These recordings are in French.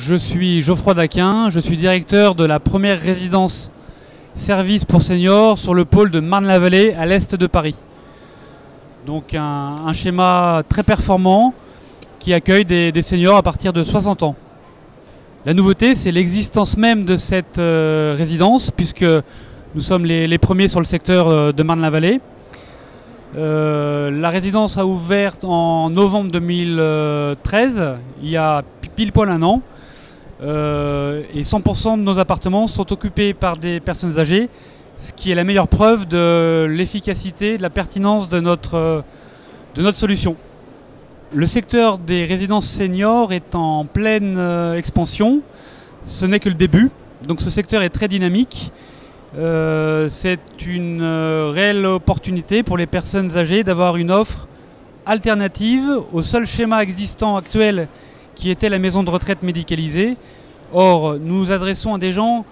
je suis Geoffroy Daquin, je suis directeur de la première résidence service pour seniors sur le pôle de Marne-la-Vallée à l'est de Paris. Donc un schéma très performant qui accueille des seniors à partir de 60 ans. La nouveauté, c'est l'existence même de cette résidence, puisque nous sommes les premiers sur le secteur de Marne-la-Vallée. La résidence a ouvert en novembre 2013, il y a pile poil un an, et 100% de nos appartements sont occupés par des personnes âgées, ce qui est la meilleure preuve de l'efficacité, de la pertinence de notre solution. Le secteur des résidences seniors est en pleine expansion, ce n'est que le début, donc ce secteur est très dynamique. C'est une réelle opportunité pour les personnes âgées d'avoir une offre alternative au seul schéma existant actuel qui était la maison de retraite médicalisée. Or, nous nous adressons à des gens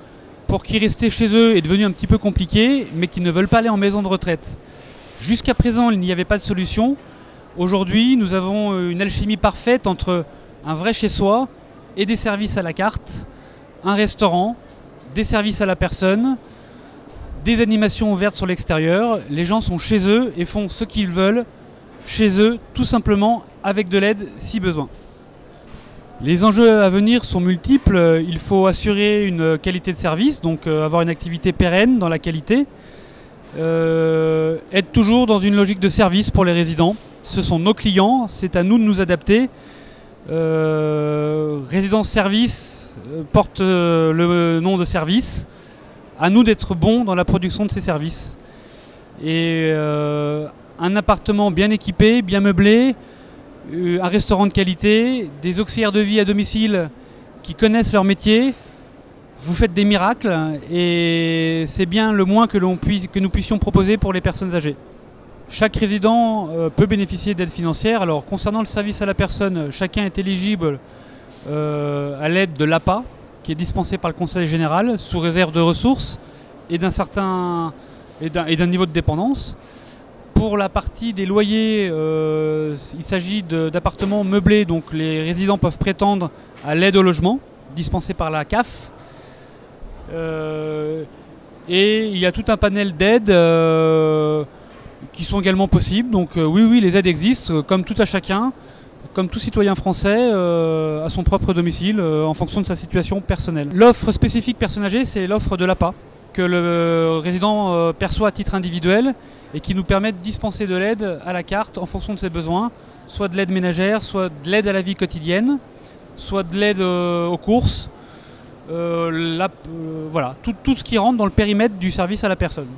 pour qui rester chez eux est devenu un petit peu compliqué, mais qui ne veulent pas aller en maison de retraite. Jusqu'à présent, il n'y avait pas de solution. Aujourd'hui, nous avons une alchimie parfaite entre un vrai chez-soi et des services à la carte, un restaurant, des services à la personne, des animations ouvertes sur l'extérieur. Les gens sont chez eux et font ce qu'ils veulent chez eux, tout simplement avec de l'aide si besoin. Les enjeux à venir sont multiples. Il faut assurer une qualité de service, donc avoir une activité pérenne dans la qualité. Être toujours dans une logique de service pour les résidents. Ce sont nos clients, c'est à nous de nous adapter. Résidence service porte le nom de service. À nous d'être bons dans la production de ces services. Et un appartement bien équipé, bien meublé, un restaurant de qualité, des auxiliaires de vie à domicile qui connaissent leur métier, vous faites des miracles et c'est bien le moins que nous puissions proposer pour les personnes âgées. Chaque résident peut bénéficier d'aide financière. Alors concernant le service à la personne, chacun est éligible à l'aide de l'APA, qui est dispensée par le Conseil général, sous réserve de ressources et d'un niveau de dépendance. Pour la partie des loyers, il s'agit d'appartements meublés, donc les résidents peuvent prétendre à l'aide au logement, dispensée par la CAF. Et il y a tout un panel d'aides qui sont également possibles. Donc oui, les aides existent, comme tout à chacun, comme tout citoyen français, à son propre domicile, en fonction de sa situation personnelle. L'offre spécifique personnes âgées, c'est l'offre de l'APA, que le résident perçoit à titre individuel et qui nous permet de dispenser de l'aide à la carte en fonction de ses besoins, soit de l'aide ménagère, soit de l'aide à la vie quotidienne, soit de l'aide aux courses, voilà, tout ce qui rentre dans le périmètre du service à la personne.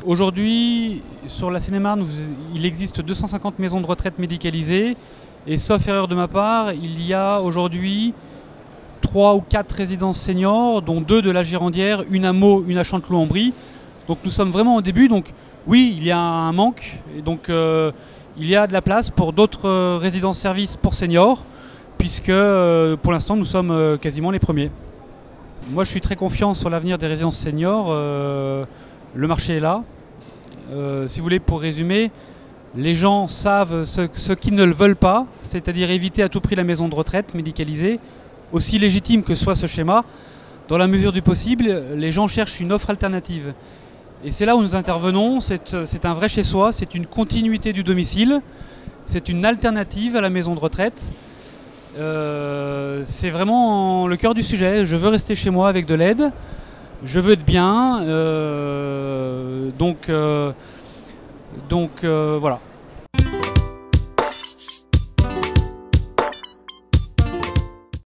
Aujourd'hui, sur la Seine-et-Marne, il existe 250 maisons de retraite médicalisées et sauf erreur de ma part, il y a aujourd'hui 3 ou 4 résidences seniors, dont 2 de la Girondière, une à Meaux, une à Chanteloup-en-Brie. Donc nous sommes vraiment au début, donc oui, il y a un manque, et donc il y a de la place pour d'autres résidences-services pour seniors, puisque pour l'instant nous sommes quasiment les premiers. Moi je suis très confiant sur l'avenir des résidences seniors, le marché est là. Si vous voulez, pour résumer, les gens savent ce qu'ils ne le veulent pas, c'est-à-dire éviter à tout prix la maison de retraite médicalisée, aussi légitime que soit ce schéma. Dans la mesure du possible, les gens cherchent une offre alternative. Et c'est là où nous intervenons, c'est un vrai chez-soi, c'est une continuité du domicile, c'est une alternative à la maison de retraite. C'est vraiment le cœur du sujet. Je veux rester chez moi avec de l'aide, je veux être bien, donc voilà.